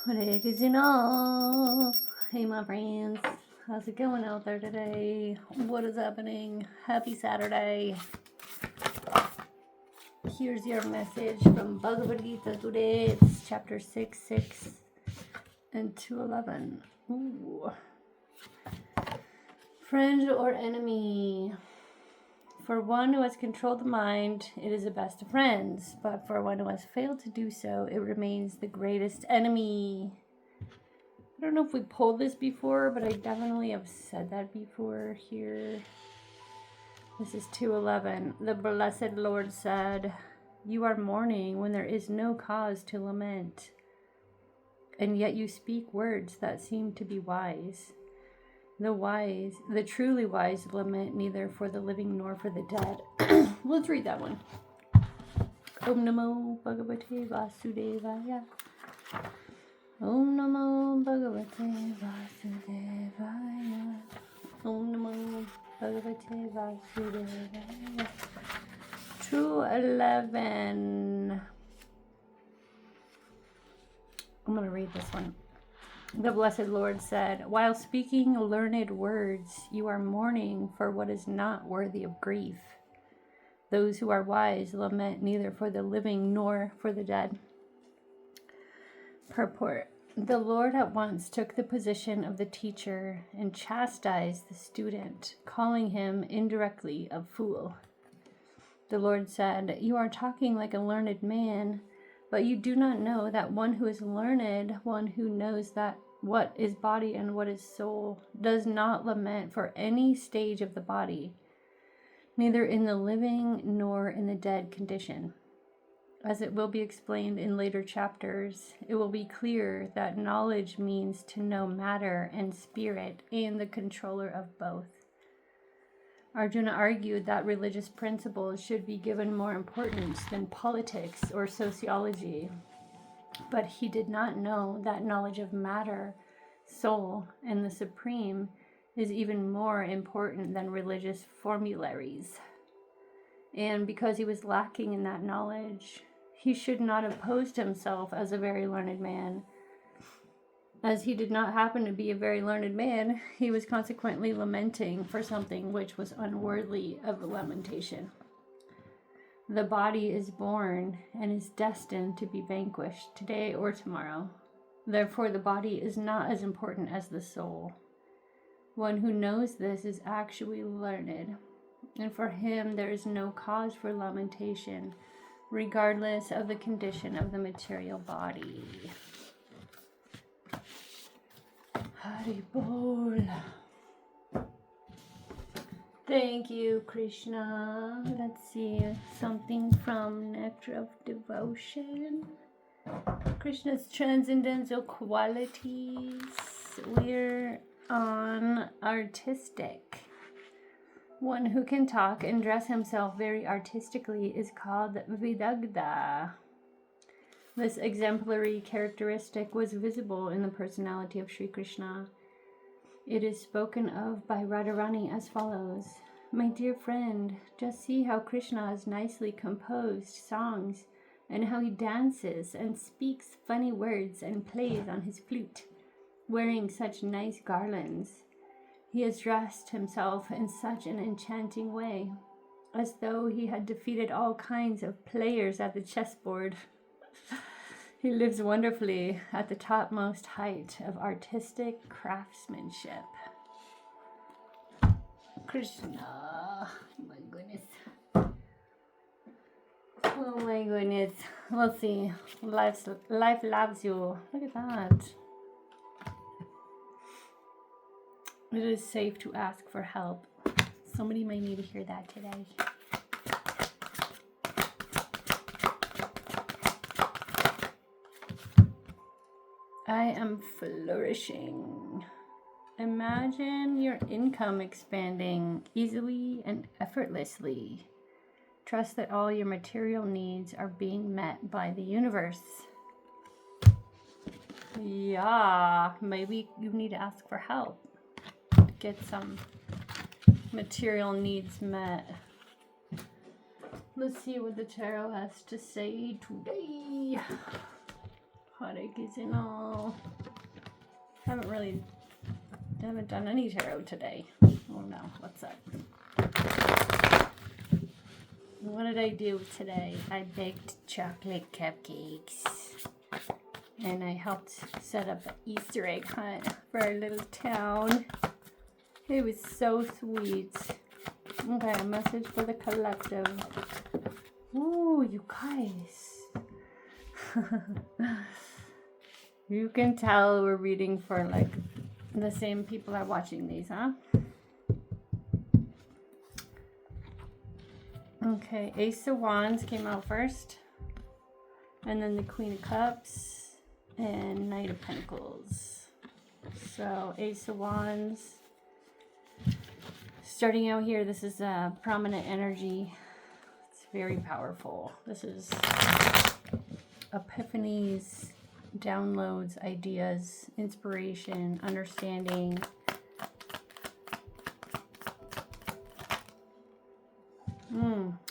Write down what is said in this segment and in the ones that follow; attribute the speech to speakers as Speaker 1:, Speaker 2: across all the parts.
Speaker 1: Hare Krishna. Hey, my friends. How's it going out there today? What is happening? Happy Saturday. Here's your message from Bhagavad Gita today. It's chapter 6 and 211. Ooh. Friend or enemy? For one who has controlled the mind, it is the best of friends. But for one who has failed to do so, it remains the greatest enemy. I don't know if we pulled this before, but I definitely have said that before here. This is 211. The blessed Lord said, "You are mourning when there is no cause to lament, and yet you speak words that seem to be wise. The truly wise lament neither for the living nor for the dead." Let's read that one. Om Namo Bhagavate Vasudevaya. Om Namo Bhagavate Vasudevaya. Om Namo Bhagavate Vasudevaya. 211. I'm going to read this one. The blessed Lord said, "While speaking learned words, you are mourning for what is not worthy of grief. Those who are wise lament neither for the living nor for the dead." Purport. The Lord at once took the position of the teacher and chastised the student, calling him indirectly a fool. The Lord said, "You are talking like a learned man, but you do not know that one who is learned, one who knows that what is body and what is soul, does not lament for any stage of the body, neither in the living nor in the dead condition. As it will be explained in later chapters, it will be clear that knowledge means to know matter and spirit and the controller of both." Arjuna argued that religious principles should be given more importance than politics or sociology, but he did not know that knowledge of matter, soul, and the supreme is even more important than religious formularies. And because he was lacking in that knowledge, he should not have posed himself as a very learned man. As he did not happen to be a very learned man, he was consequently lamenting for something which was unworthy of lamentation. The body is born and is destined to be vanquished today or tomorrow. Therefore, the body is not as important as the soul. One who knows this is actually learned, and for him there is no cause for lamentation, regardless of the condition of the material body. Hari Bol. Thank you, Krishna. Let's see, something from Nectar of Devotion. Krishna's transcendental qualities. We're on artistic. One who can talk and dress himself very artistically is called Vidagdha. This exemplary characteristic was visible in the personality of Sri Krishna. It is spoken of by Radharani as follows: "My dear friend, just see how Krishna has nicely composed songs, and how he dances and speaks funny words and plays on his flute, wearing such nice garlands. He has dressed himself in such an enchanting way, as though he had defeated all kinds of players at the chessboard. He lives wonderfully at the topmost height of artistic craftsmanship." Krishna. Oh my goodness. Oh my goodness. Let's see. Life loves you. Look at that. It is safe to ask for help. Somebody might need to hear that today. I am flourishing. Imagine your income expanding easily and effortlessly. Trust that all your material needs are being met by the universe. Yeah, maybe you need to ask for help to get some material needs met. Let's see what the tarot has to say today. Heartache is in all. Haven't done any tarot today. Oh no, what's up? What did I do today? I baked chocolate cupcakes. And I helped set up an Easter egg hunt for our little town. It was so sweet. Okay, a message for the collective. Ooh, you guys. You can tell we're reading for like the same people are watching these, huh? Okay, Ace of Wands came out first. And then the Queen of Cups and Knight of Pentacles. So Ace of Wands. Starting out here, this is a prominent energy. It's very powerful. This is epiphanies, downloads, ideas, inspiration, understanding.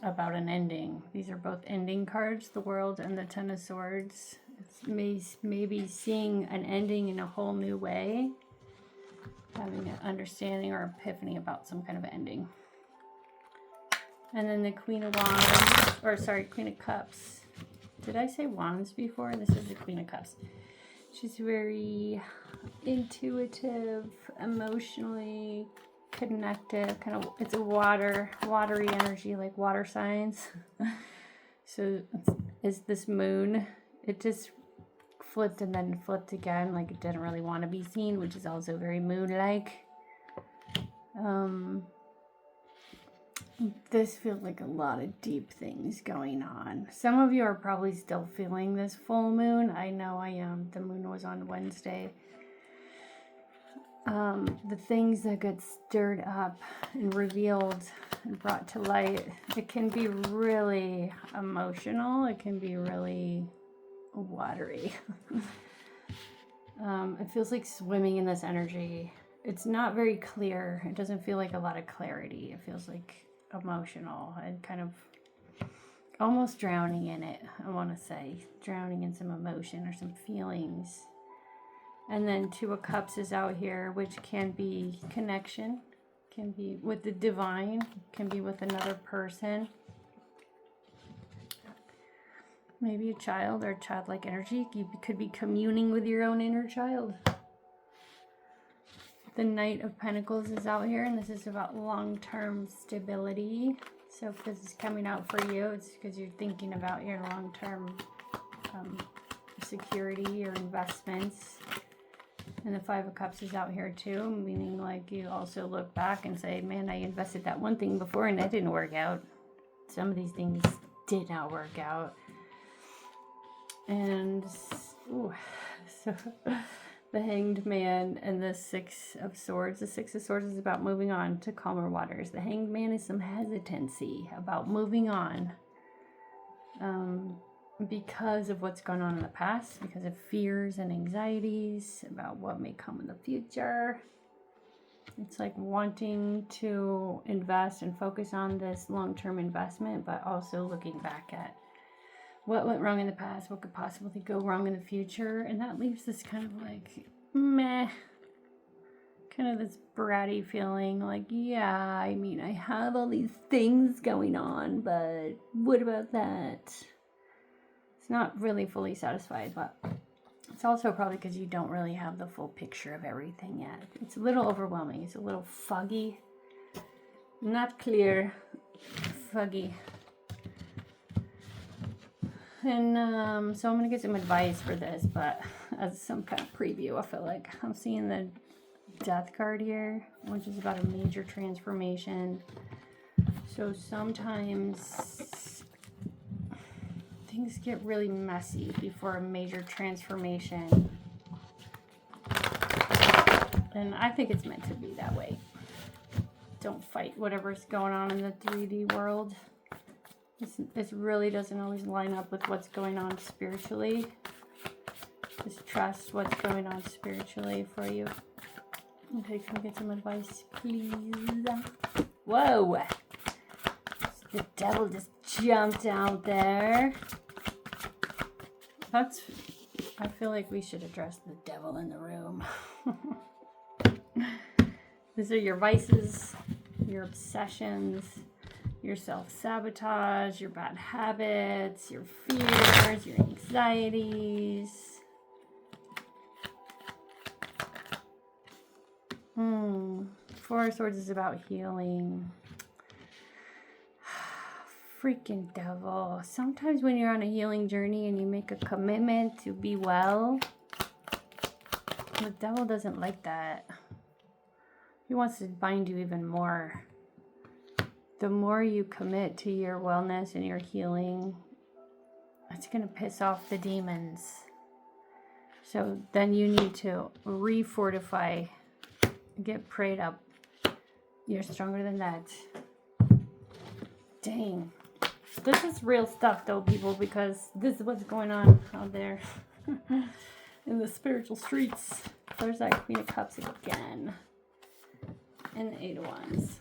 Speaker 1: About an ending. These are both ending cards, the World and the Ten of Swords. It's maybe seeing an ending in a whole new way. Having an understanding or epiphany about some kind of ending. And then the Queen of Wands, or sorry, Queen of Cups. Did I say Wands before? This is the Queen of Cups. She's very intuitive, emotionally connected, kind of, it's a watery energy, like water signs. So is this moon. It just flipped and then flipped again, like it didn't really want to be seen, which is also very moon-like. This feels like a lot of deep things going on. Some of you are probably still feeling this full moon. I know I am. The moon was on Wednesday. The things that get stirred up and revealed and brought to light, it can be really emotional. It can be really watery. It feels like swimming in this energy. It's not very clear. It doesn't feel like a lot of clarity. It feels like emotional and kind of almost drowning in it. I want to say drowning in some emotion or some feelings. And then Two of Cups is out here, which can be connection, can be with the divine, can be with another person. Maybe a child or childlike energy. You could be communing with your own inner child. The Knight of Pentacles is out here, and this is about long-term stability. So if this is coming out for you, it's because you're thinking about your long-term security or investments. And the Five of Cups is out here too, meaning like you also look back and say, man, I invested that one thing before and that didn't work out. Some of these things did not work out. And so the Hanged Man and the Six of Swords. The Six of Swords is about moving on to calmer waters. The Hanged Man is some hesitancy about moving on. Because of what's gone on in the past, because of fears and anxieties about what may come in the future. It's like wanting to invest and focus on this long-term investment, but also looking back at what went wrong in the past, what could possibly go wrong in the future, and that leaves this kind of like meh, kind of this bratty feeling like, yeah, I mean, I have all these things going on, but what about that? It's not really fully satisfied, but it's also probably because you don't really have the full picture of everything yet. It's a little overwhelming. It's a little foggy. Not clear. Foggy. And so I'm going to get some advice for this, but as some kind of preview, I feel like I'm seeing the Death card here, which is about a major transformation. So sometimes things get really messy before a major transformation. And I think it's meant to be that way. Don't fight whatever's going on in the 3D world. This really doesn't always line up with what's going on spiritually. Just trust what's going on spiritually for you. Okay, can we get some advice, please? Whoa! The devil just jumped out there. That's I feel like we should address the devil in the room. These are your vices, your obsessions, your self-sabotage, your bad habits, your fears, your anxieties. Four of Swords is about healing. Freaking devil. Sometimes when you're on a healing journey and you make a commitment to be well, the devil doesn't like that. He wants to bind you even more. The more you commit to your wellness and your healing, it's going to piss off the demons. So then you need to refortify, get prayed up. You're stronger than that. Dang. This is real stuff though, people, because this is what's going on out there in the spiritual streets. There's that Queen of Cups again. And the Eight of Wands.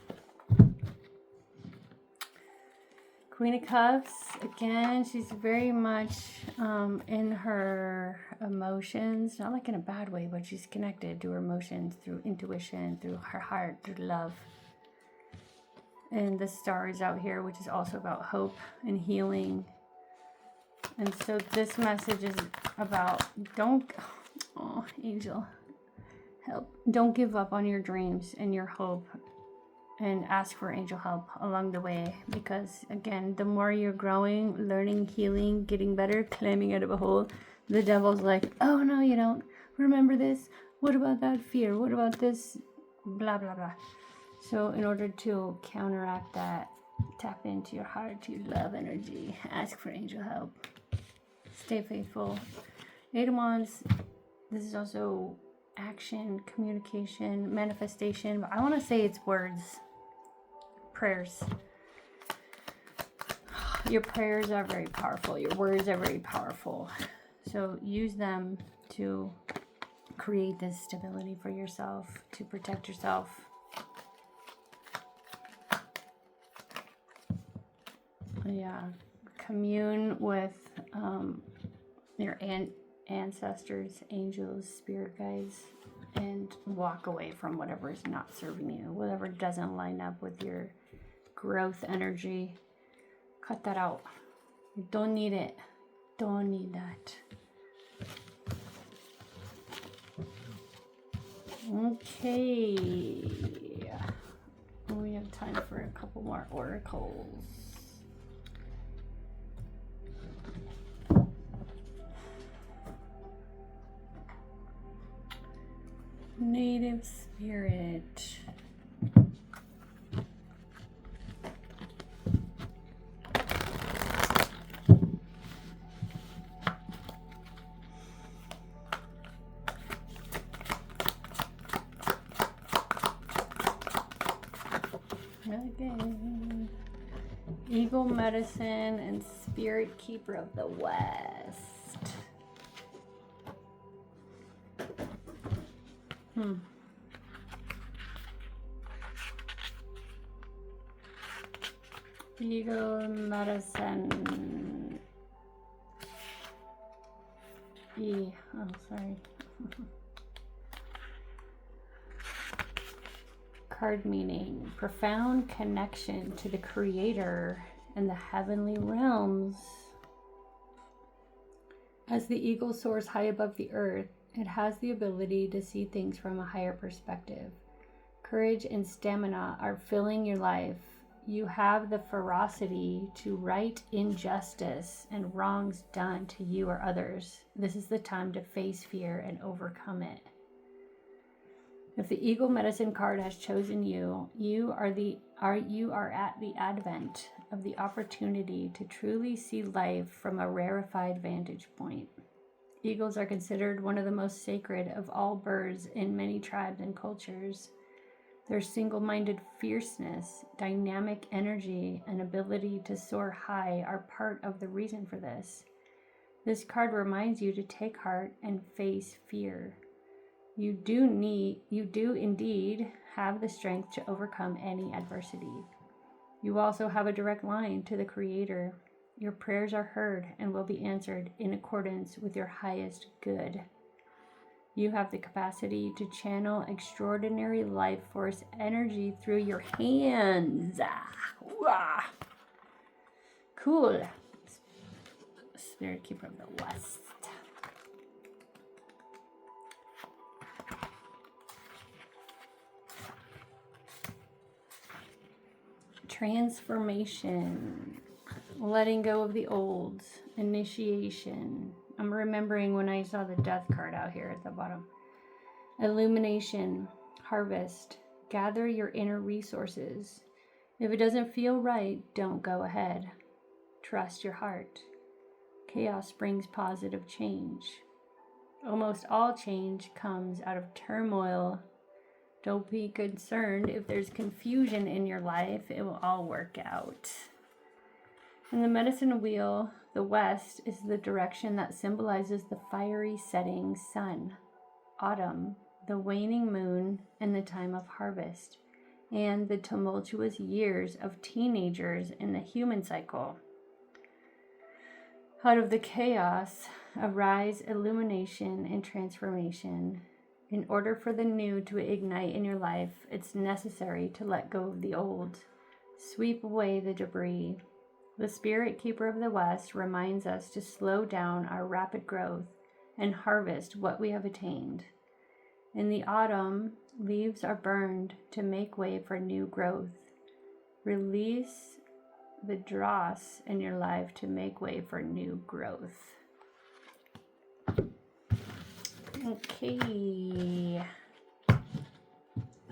Speaker 1: Queen of Cups, again, she's very much in her emotions. Not like in a bad way, but she's connected to her emotions through intuition, through her heart, through love. And the Star is out here, which is also about hope and healing. And so this message is about angel, help. Don't give up on your dreams and your hope, and ask for angel help along the way. Because again, the more you're growing, learning, healing, getting better, climbing out of a hole, the devil's like, oh no, you don't. Remember this? What about that fear? What about this? Blah, blah, blah. So in order to counteract that, tap into your heart, your love energy, ask for angel help. Stay faithful. Eight of Wands, this is also action, communication, manifestation. But I want to say it's words, prayers. Your prayers are very powerful. Your words are very powerful. So use them to create this stability for yourself, to protect yourself. Yeah, commune with your ancestors, angels, spirit guides, and walk away from whatever is not serving you, whatever doesn't line up with your growth energy. Cut that out. You don't need it. Don't need that. Okay. We have time for a couple more oracles. Native spirit. Again. Eagle medicine and spirit keeper of the West. Eagle medicine. Sorry. Card meaning profound connection to the Creator and the heavenly realms. As the eagle soars high above the earth, it has the ability to see things from a higher perspective. Courage and stamina are filling your life. You have the ferocity to right injustice and wrongs done to you or others. This is the time to face fear and overcome it. If the Eagle Medicine card has chosen you, you are at the advent of the opportunity to truly see life from a rarefied vantage point. Eagles are considered one of the most sacred of all birds in many tribes and cultures. Their single-minded fierceness, dynamic energy, and ability to soar high are part of the reason for this. This card reminds you to take heart and face fear. You do indeed have the strength to overcome any adversity. You also have a direct line to the Creator. Your prayers are heard and will be answered in accordance with your highest good. You have the capacity to channel extraordinary life force energy through your hands. Ah, cool. Spirit Keeper of the West. Transformation. Letting go of the old. Initiation. I'm remembering when I saw the death card out here at the bottom. Illumination. Harvest. Gather your inner resources. If it doesn't feel right, don't go ahead. Trust your heart. Chaos brings positive change. Almost all change comes out of turmoil. Don't be concerned if there's confusion in your life. It will all work out. In the medicine wheel, the west is the direction that symbolizes the fiery setting sun, autumn, the waning moon, and the time of harvest, and the tumultuous years of teenagers in the human cycle. Out of the chaos arise illumination and transformation. In order for the new to ignite in your life, it's necessary to let go of the old. Sweep away the debris. The Spirit Keeper of the West reminds us to slow down our rapid growth and harvest what we have attained. In the autumn, leaves are burned to make way for new growth. Release the dross in your life to make way for new growth. Okay.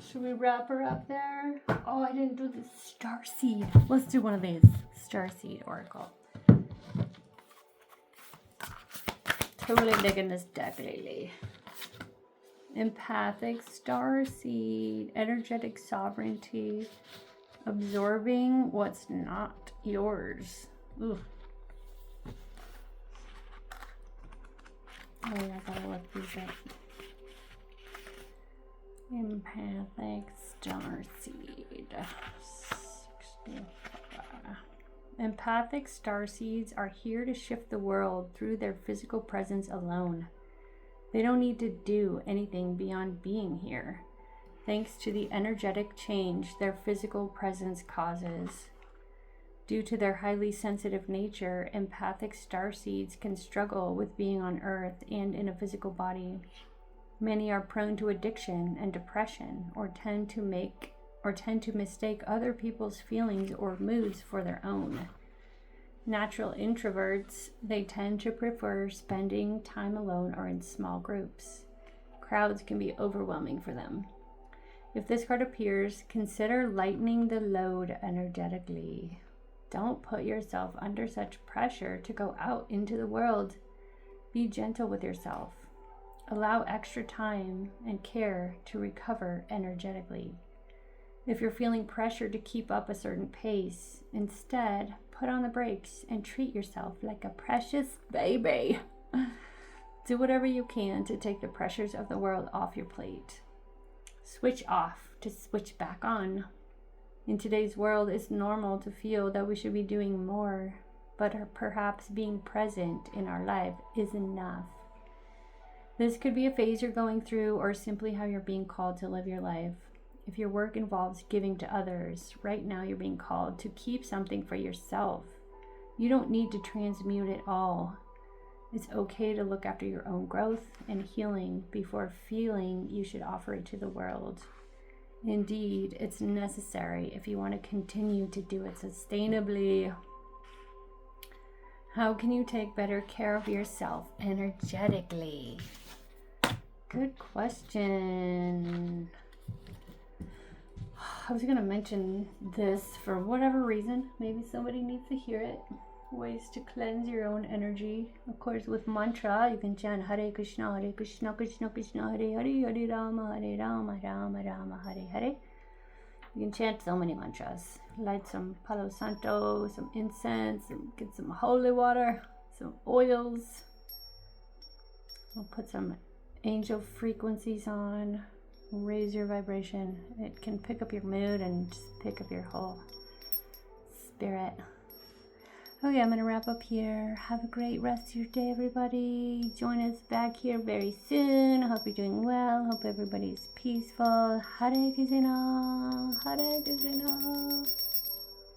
Speaker 1: Should we wrap her up there? Oh, I didn't do the starseed. Let's do one of these. Starseed Oracle. Totally digging this deck lately. Empathic starseed. Energetic sovereignty. Absorbing what's not yours. Ooh. Oh yeah, I gotta look these up. Empathic starseed. 65. Empathic starseeds are here to shift the world through their physical presence alone. They don't need to do anything beyond being here, thanks to the energetic change their physical presence causes. Due to their highly sensitive nature, empathic starseeds can struggle with being on Earth and in a physical body. Many are prone to addiction and depression, or tend to mistake other people's feelings or moods for their own. Natural introverts, they tend to prefer spending time alone or in small groups. Crowds can be overwhelming for them. If this card appears, consider lightening the load energetically. Don't put yourself under such pressure to go out into the world. Be gentle with yourself. Allow extra time and care to recover energetically. If you're feeling pressure to keep up a certain pace, instead, put on the brakes and treat yourself like a precious baby. Do whatever you can to take the pressures of the world off your plate. Switch off to switch back on. In today's world, it's normal to feel that we should be doing more, but perhaps being present in our life is enough. This could be a phase you're going through or simply how you're being called to live your life. If your work involves giving to others, right now you're being called to keep something for yourself. You don't need to transmute it all. It's okay to look after your own growth and healing before feeling you should offer it to the world. Indeed, it's necessary if you want to continue to do it sustainably. How can you take better care of yourself energetically? Good question. I was going to mention this for whatever reason. Maybe somebody needs to hear it. Ways to cleanse your own energy. Of course, with mantra, you can chant Hare Krishna, Krishna Krishna, Hare Hare, Hare Rama, Rama Rama, Hare Hare. You can chant so many mantras. Light some Palo Santo, some incense, and get some holy water, some oils. We'll put some angel frequencies on. Raise your vibration. It can pick up your mood and just pick up your whole spirit. Okay, I'm going to wrap up here. Have a great rest of your day, everybody. Join us back here very soon. I hope you're doing well. Hope everybody's peaceful. Hare Krishna. Hare Krishna.